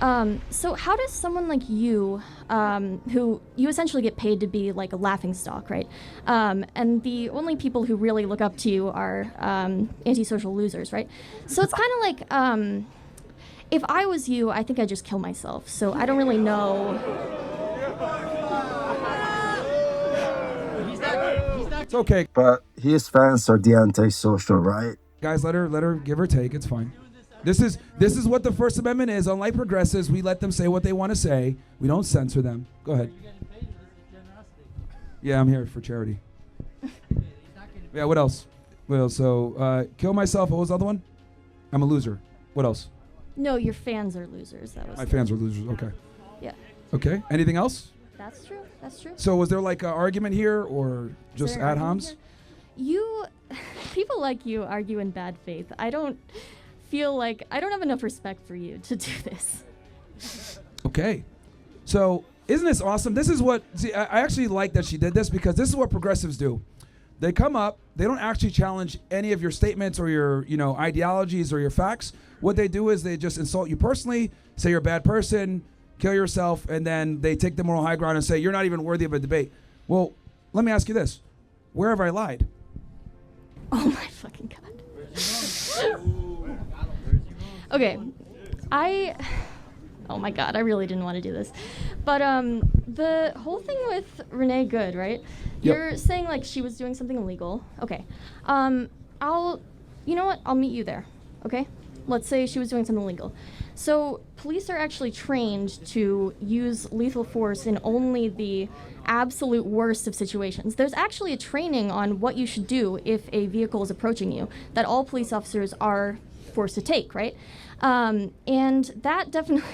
So how does someone like you, who you essentially get paid to be like a laughingstock, right? And the only people who really look up to you are antisocial losers, right? So it's kind of like, if I was you, I think I'd just kill myself. So I don't really know. It's okay. But his fans are the antisocial, right? Guys, let her give her take. It's fine. This is what the First Amendment is. Unlike progressives, we let them say what they want to say. We don't censor them. Go ahead. Yeah, I'm here for charity. Yeah, what else? So, kill myself. What was the other one? I'm a loser. What else? No, your fans are losers. That was My fans are losers. Okay. Yeah. Okay. Anything else? That's true. That's true. So was there like an argument here or just ad homs? People like you argue in bad faith. I don't have enough respect for you to do this. Okay. So isn't this awesome? This is what, I actually like that she did this because this is what progressives do. They come up, they don't actually challenge any of your statements or your, ideologies or your facts. What they do is they just insult you personally, say you're a bad person, kill yourself, and then they take the moral high ground and say you're not even worthy of a debate. Well, let me ask you this. Where have I lied? Oh my fucking God. Okay, oh my God, I really didn't want to do this. But the whole thing with Renee Good, right? Yep. You're saying like she was doing something illegal. Okay. You know what? I'll meet you there. Okay? Let's say she was doing something illegal. So police are actually trained to use lethal force in only the absolute worst of situations. There's actually a training on what you should do if a vehicle is approaching you that all police officers are forced to take, right? And that definitely,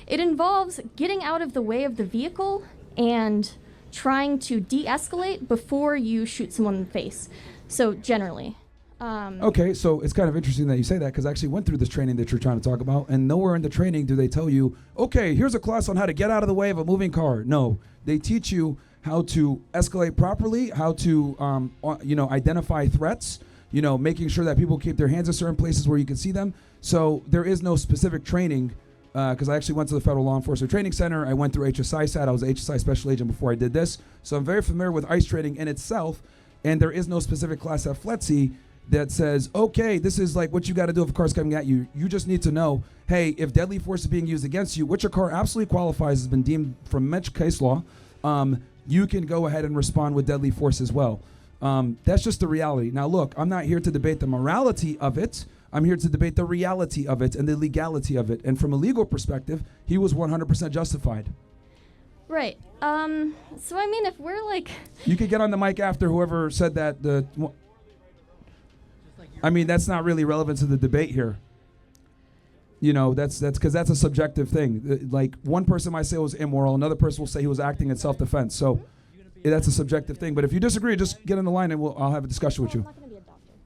it involves getting out of the way of the vehicle and trying to de-escalate before you shoot someone in the face. So generally. Okay, so it's kind of interesting that you say that because I actually went through this training that you're trying to talk about, and nowhere in the training do they tell you, okay, here's a class on how to get out of the way of a moving car. No, they teach you how to escalate properly, how to, identify threats, making sure that people keep their hands in certain places where you can see them. So there is no specific training because I actually went to the Federal Law Enforcement Training Center. I went through HSI SAT. I was an HSI special agent before I did this. So I'm very familiar with ICE training in itself, and there is no specific class at FLETC that says, okay, this is like what you got to do if a car's coming at you. You just need to know, hey, if deadly force is being used against you, which your car absolutely qualifies, has been deemed from Metch case law, you can go ahead and respond with deadly force as well. That's just the reality. Now, look, I'm not here to debate the morality of it. I'm here to debate the reality of it and the legality of it. And from a legal perspective, he was 100% justified. Right. So, I mean, if we're like... You could get on the mic after whoever said that. That's not really relevant to the debate here. That's because that's a subjective thing. Like, one person might say it was immoral, another person will say he was acting in self-defense. So that's a subjective thing. But if you disagree, just get in the line and I'll have a discussion with you.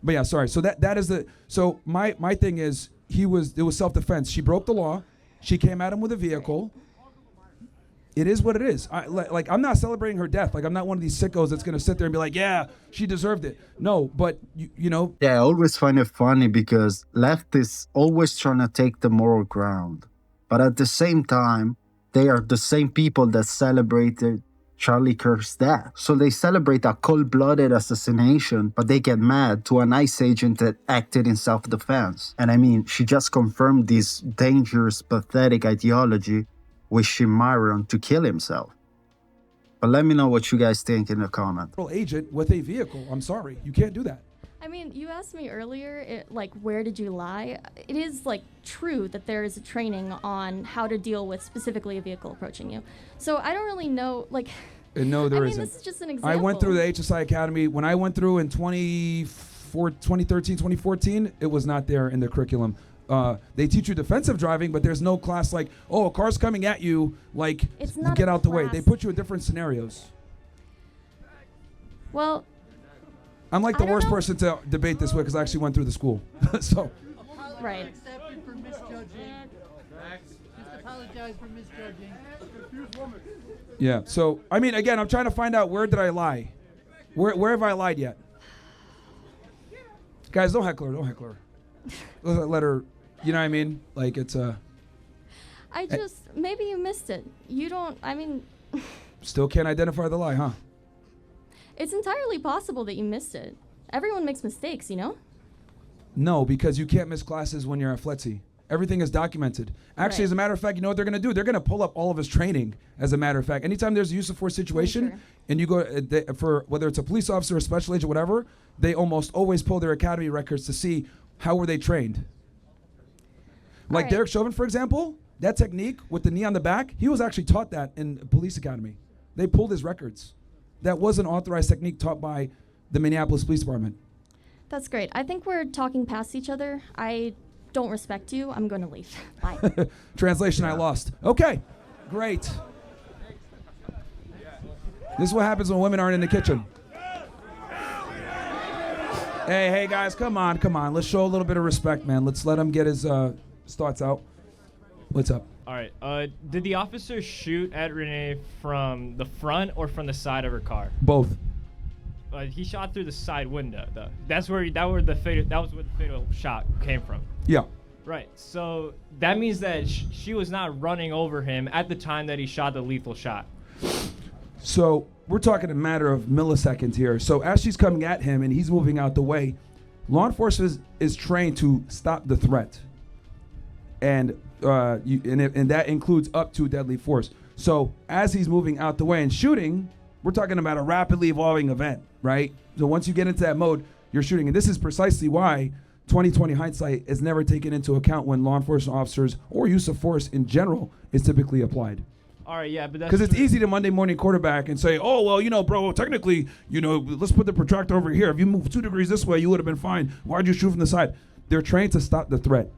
But yeah, sorry. So that is so my thing is it was self-defense. She broke the law. She came at him with a vehicle. It is what it is. I'm not celebrating her death. Like, I'm not one of these sickos that's going to sit there and be like, yeah, she deserved it. No, but, Yeah, I always find it funny because leftists always trying to take the moral ground. But at the same time, they are the same people that celebrated Charlie Kirk's death. So they celebrate a cold-blooded assassination, but they get mad to an ICE agent that acted in self-defense. And she just confirmed this dangerous, pathetic ideology, wishing Myron to kill himself. But let me know what you guys think in the comments. Agent with a vehicle. I'm sorry. You can't do that. I mean, you asked me earlier, where did you lie? It is, true that there is a training on how to deal with specifically a vehicle approaching you. So I don't really know, No, there isn't. This is just an example. I went through the HSI Academy. When I went through in 2013, 2014, it was not there in the curriculum. They teach you defensive driving, but there's no class a car's coming at you, get out the way. They put you in different scenarios. Well, I'm the worst person to debate this with because I actually went through the school. So. Right. Accepted for misjudging. Just apologize for misjudging. Yeah. So, again, I'm trying to find out where did I lie? Where have I lied yet? Guys, don't heckle her. Let her, you know what I mean? It's a... I just, maybe you missed it. You don't, I mean, Still can't identify the lie, huh? it's entirely possible that you missed it. Everyone makes mistakes, you know? No, because you can't miss classes when you're at FLETC. Everything is documented. Actually, Right. as a matter of fact, you know what they're going to do? They're going to pull up all of his training, as a matter of fact. Anytime there's a use of force situation, Sure. and you go, for whether it's a police officer, a special agent, whatever, they almost always pull their academy records to see how were they trained. Like right. Derek Chauvin, for example, that technique with the knee on the back, he was actually taught that in police academy. They pulled his records. That was an authorized technique taught by the Minneapolis Police Department. That's great. I think we're talking past each other. I don't respect you. I'm going to leave. Bye. Translation, I lost. Okay, great. This is what happens when women aren't in the kitchen. Hey, guys, come on. Let's show a little bit of respect, man. Let's let him get his thoughts out. What's up? All right. Did the officer shoot at Renee from the front or from the side of her car? Both. He shot through the side window, though. That was where the fatal shot came from. Yeah. Right. So that means that she was not running over him at the time that he shot the lethal shot. So we're talking a matter of milliseconds here. So as she's coming at him and he's moving out the way, law enforcement is trained to stop the threat. And that includes up to deadly force. So as he's moving out the way and shooting, we're talking about a rapidly evolving event, right? So once you get into that mode, you're shooting. And this is precisely why 2020 hindsight is never taken into account when law enforcement officers or use of force in general is typically applied. All right, yeah, but that's Because it's true. easy to Monday morning quarterback and say, oh, well, bro, technically, let's put the protractor over here. If you move 2 degrees this way, you would have been fine. Why'd you shoot from the side? They're trained to stop the threat.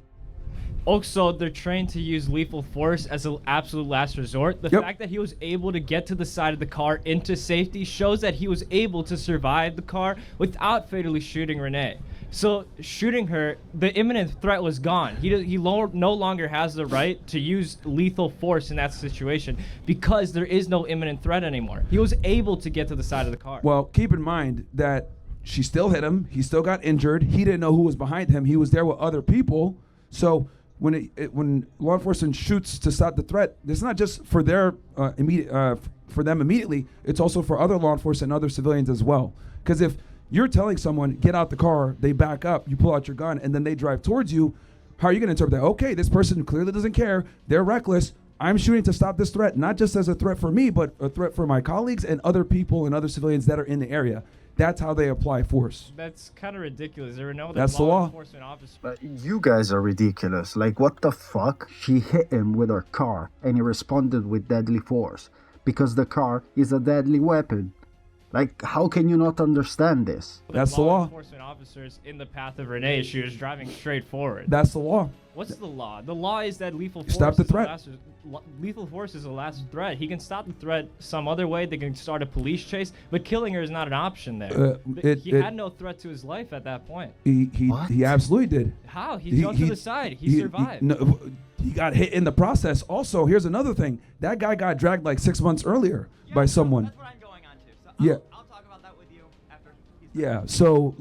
Also, they're trained to use lethal force as an absolute last resort. The fact that he was able to get to the side of the car into safety shows that he was able to survive the car without fatally shooting Renee. So shooting her, the imminent threat was gone. He no longer has the right to use lethal force in that situation because there is no imminent threat anymore. He was able to get to the side of the car. Well, keep in mind that she still hit him. He still got injured. He didn't know who was behind him. He was there with other people. So when law enforcement shoots to stop the threat, it's not just for their for them immediately. It's also for other law enforcement and other civilians as well. Because if you're telling someone, get out the car, they back up, you pull out your gun, and then they drive towards you, how are you going to interpret that? Okay, this person clearly doesn't care. They're reckless. I'm shooting to stop this threat, not just as a threat for me, but a threat for my colleagues and other people and other civilians that are in the area. That's how they apply force. That's kind of ridiculous. There were no other That's the law law. enforcement officers. But you guys are ridiculous. Like, what the fuck? She hit him with her car and he responded with deadly force because the car is a deadly weapon. Like, how can you not understand this? That's the law. Law enforcement officers in the path of Renee, she was driving straight forward. That's the law. What's the law? The law is that lethal force Stop the is threat. Lethal force is the last threat. He can stop the threat some other way. They can start a police chase, but killing her is not an option there. He had no threat to his life at that point. He absolutely did. How? He jumped to the side. He survived. He got hit in the process. Also, here's another thing. That guy got dragged like 6 months earlier by someone. That's what I'm going on to. So Yeah. I'll talk about that with you after he's done. Yeah. So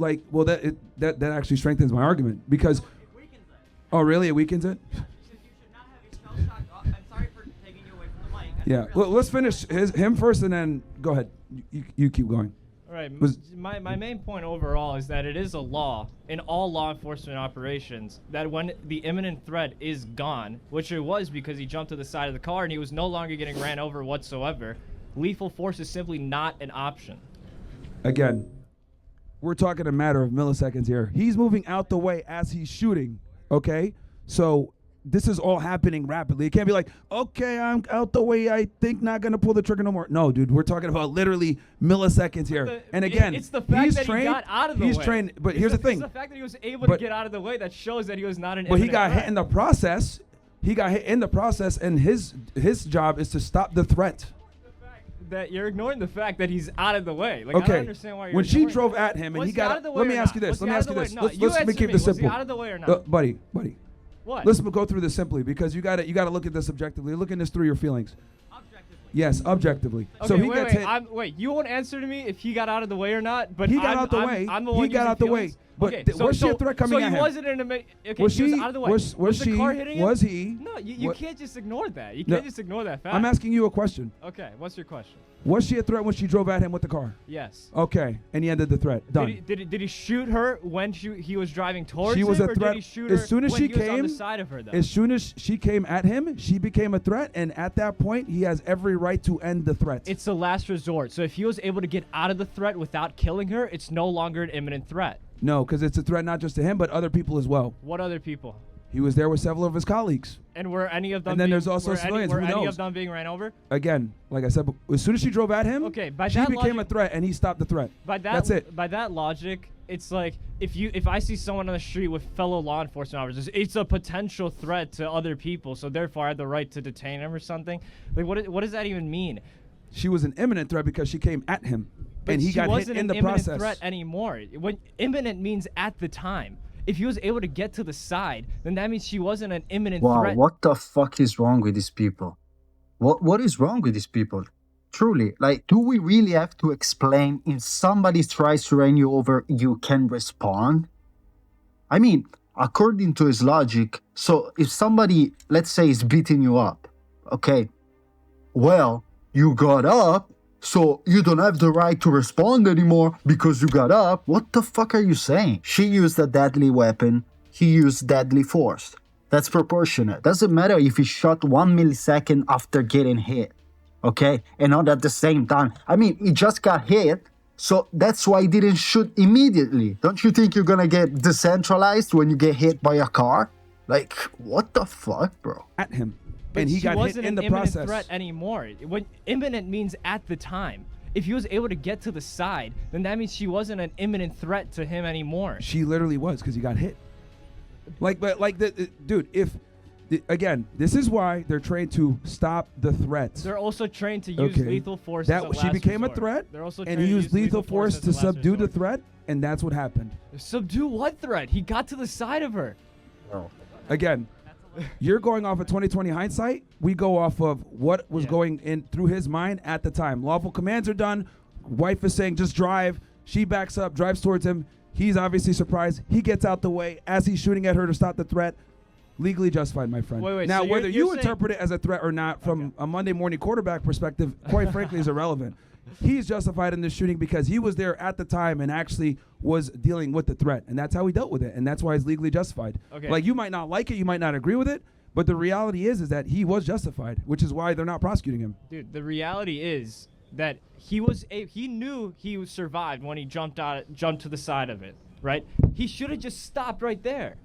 that actually strengthens my argument because. It weakens it. Oh, really? It weakens it? You should not have your shell shock. I'm sorry for taking you away from the mic. I Yeah. didn't Well, let's realize- finish him first, and then go ahead. You keep going. All right. Was- My main point overall is that it is a law in all law enforcement operations that when the imminent threat is gone, which it was because he jumped to the side of the car and he was no longer getting ran over whatsoever, lethal force is simply not an option. Again, we're talking a matter of milliseconds here. He's moving out the way as he's shooting. Okay, so this is all happening rapidly. It can't be like, okay, I'm out the way. I think not gonna pull the trigger no more. No, dude, we're talking about literally milliseconds here. And again, it's the fact he's that trained. he got out of the He's way. trained, but here's the thing. It's the fact that he was able But- to get out of the way that shows that he was not an But he imminent got threat. hit in the process. He got hit in the process, and his job is to stop the threat. That you're ignoring the fact that he's out of the way. Like, I Okay. don't understand why you're When she ignoring drove that. at him and Was he got out of the way let me or ask you not? this. Was Let he me out ask of you the this. way? Let's No, you let me answer keep me. this Was he simple. out of the way or not? Buddy. What? Let's go through this simply because you got to look at this objectively. Look at this through your feelings. Objectively. Yes, objectively. Okay, So he wait, gets wait. hit. Wait, you won't answer to me if he got out of the way or not. But He got I'm- out the I'm- way. I'm the He one got using out the way. feelings. But Okay, was she a threat coming so at he him? wasn't in a okay, Was he was she? out of the way. Was the she? car hitting him? Was he? No, you What- can't just ignore that. You No. can't just ignore that fact. I'm asking you a question. Okay, what's your question? Was she a threat when she drove at him with the car? Yes. Okay, and he ended the threat. Done. Did he shoot her when he was driving towards She was him, a or threat did he shoot as her soon as when she he was on came. the side of her, though? As soon as she came at him, she became a threat, and at that point, he has every right to end the threat. It's the last resort. So if he was able to get out of the threat without killing her, it's no longer an imminent threat. No, because it's a threat not just to him, but other people as well. What other people? He was there with several of his colleagues. And were any of them? And then being, there's also were civilians, Any, were who any knows? of them being ran over? Again, like I said, as soon as she drove at him, Okay, by she that became logic- a threat, and he stopped the threat. By that, That's it. By that logic, it's like if I see someone on the street with fellow law enforcement officers, it's a potential threat to other people. So therefore, I have the right to detain him or something. Like, what does that even mean? She was an imminent threat because she came at him, But and he she got hit wasn't in an the imminent process. threat anymore. When imminent means at the time. If he was able to get to the side, then that means she wasn't an imminent Wow, threat. what the fuck is wrong with these people? What is wrong with these people? Truly, like, do we really have to explain if somebody tries to run you over, you can respond? I mean, according to his logic, so if somebody, let's say, is beating you up, okay, well, you got up, so you don't have the right to respond anymore because you got up. What the fuck are you saying? She used a deadly weapon. He used deadly force. That's proportionate. Doesn't matter if he shot 1 millisecond after getting hit, okay? And not at the same time. I mean, he just got hit, so that's why he didn't shoot immediately. Don't you think you're gonna get decentralized when you get hit by a car? Like, what the fuck, bro? At him, But and he she got hit wasn't in an the imminent process. threat anymore. When imminent means at the time. If he was able to get to the side, then that means she wasn't an imminent threat to him anymore. She literally was because he got hit. Dude, again, this is why they're trained to stop the threats. They're also trained to use Okay. lethal force. That as a she last became resort. a threat, They're also and trained he to used use lethal force as to a last subdue the resort. threat, and that's what happened. Subdue what threat? He got to the side of her. Again, you're going off of 2020 hindsight. We go off of what was Yeah. going in through his mind at the time. Lawful commands are done. Wife is saying, just drive. She backs up, drives towards him. He's obviously surprised. He gets out the way as he's shooting at her to stop the threat. Legally justified, my friend. Wait, now, so whether you're you saying- interpret it as a threat or not from a Monday morning quarterback perspective, quite frankly, is irrelevant. He's justified in this shooting because he was there at the time and actually was dealing with the threat. And that's how he dealt with it. And that's why he's legally justified. Okay. Like, you might not like it, you might not agree with it, but the reality is that he was justified, which is why they're not prosecuting him. Dude, the reality is that he knew he survived when he jumped to the side of it, right? He should have just stopped right there.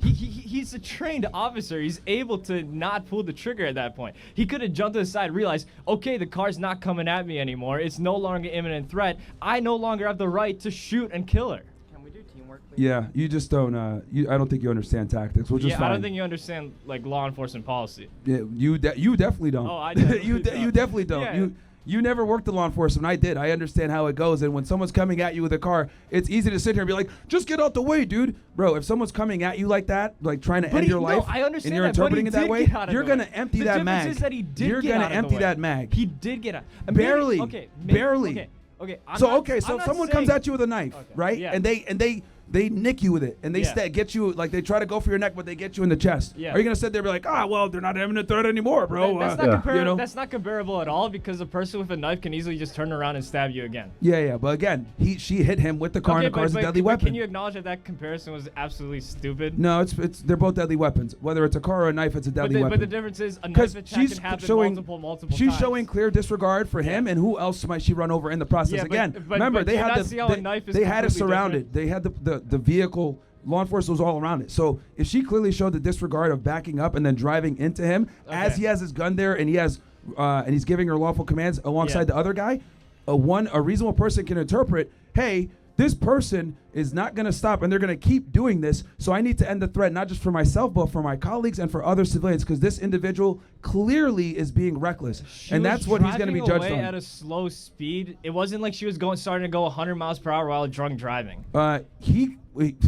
He's a trained officer. He's able to not pull the trigger at that point. He could have jumped to the side, realized, okay, the car's not coming at me anymore. It's no longer an imminent threat. I no longer have the right to shoot and kill her. Can we do teamwork, please? Yeah, you just don't. I don't think you understand tactics, which is Yeah, fine. I don't think you understand like law enforcement policy. Yeah, you definitely don't. Oh, I definitely you don't. definitely don't. Yeah. You never worked in law enforcement. I did. I understand how it goes. And when someone's coming at you with a car, it's easy to sit here and be like, just get out the way, dude. Bro, if someone's coming at you like that, like trying to end your life, I understand and you're that, but interpreting he it that did way, get out of you're the gonna way. empty The that difference mag. is that he did You're get gonna out of the empty way. that mag. He did get out. Barely. Okay. Barely. Okay. So I'm if not someone comes saying- at you with a knife, Okay, right? yeah. And they nick you with it, and they Yeah. get you, like they try to go for your neck, but they get you in the chest. Yeah. Are you gonna sit there and be like, well, they're not an imminent threat anymore, bro? That's, Yeah. you know? that's not comparable at all because a person with a knife can easily just turn around and stab you again. Yeah. But again, she hit him with the car, and the car's a deadly weapon. Can you acknowledge that comparison was absolutely stupid? No, it's they're both deadly weapons. Whether it's a car or a knife, it's a deadly But the weapon. difference is a knife Because attack she's can happen showing multiple she's times. showing clear disregard for him, Yeah. and who else might she run over in the process? Yeah, but- Again, but- remember but they do you had not see how a knife is they had it completely surrounded. They had the vehicle. Law enforcement was all around it. So if she clearly showed the disregard of backing up and then driving into him as Okay. he has his gun there and he's giving her lawful commands alongside Yeah. the other guy, a reasonable person can interpret, hey, this person is not going to stop and they're going to keep doing this. So I need to end the threat, not just for myself, but for my colleagues and for other civilians, because this individual clearly is being reckless. She And was that's what he's going to be driving judged away on. at a slow speed. It wasn't like she was starting to go 100 miles per hour while drunk driving.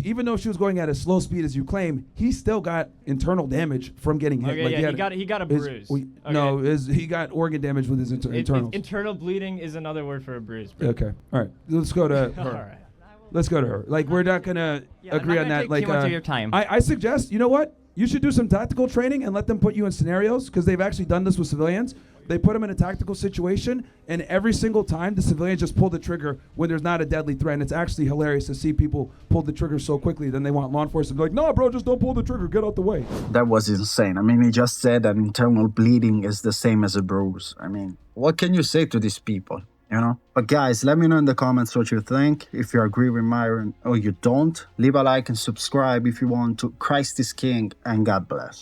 Even though she was going at a slow speed as you claim, he still got internal damage from getting hit. Okay, Like, yeah, he got a bruise. No, he got organ damage with his internals. Internal bleeding is another word for a bruise. Bro. Okay, all right. Let's go to All her. right. I will let's go to her. Like, we're not gonna Yeah, agree I'm on not that. gonna Like, take too much of your time. I suggest, you know what? You should do some tactical training and let them put you in scenarios, because they've actually done this with civilians. They put them in a tactical situation, and every single time the civilians just pull the trigger when there's not a deadly threat. And it's actually hilarious to see people pull the trigger so quickly. Then they want law enforcement to be like, no, bro, just don't pull the trigger. Get out the way. That was insane. I mean, he just said that internal bleeding is the same as a bruise. I mean, what can you say to these people? You know? But guys, let me know in the comments what you think. If you agree with Myron or you don't, leave a like and subscribe if you want to. Christ is King, and God bless.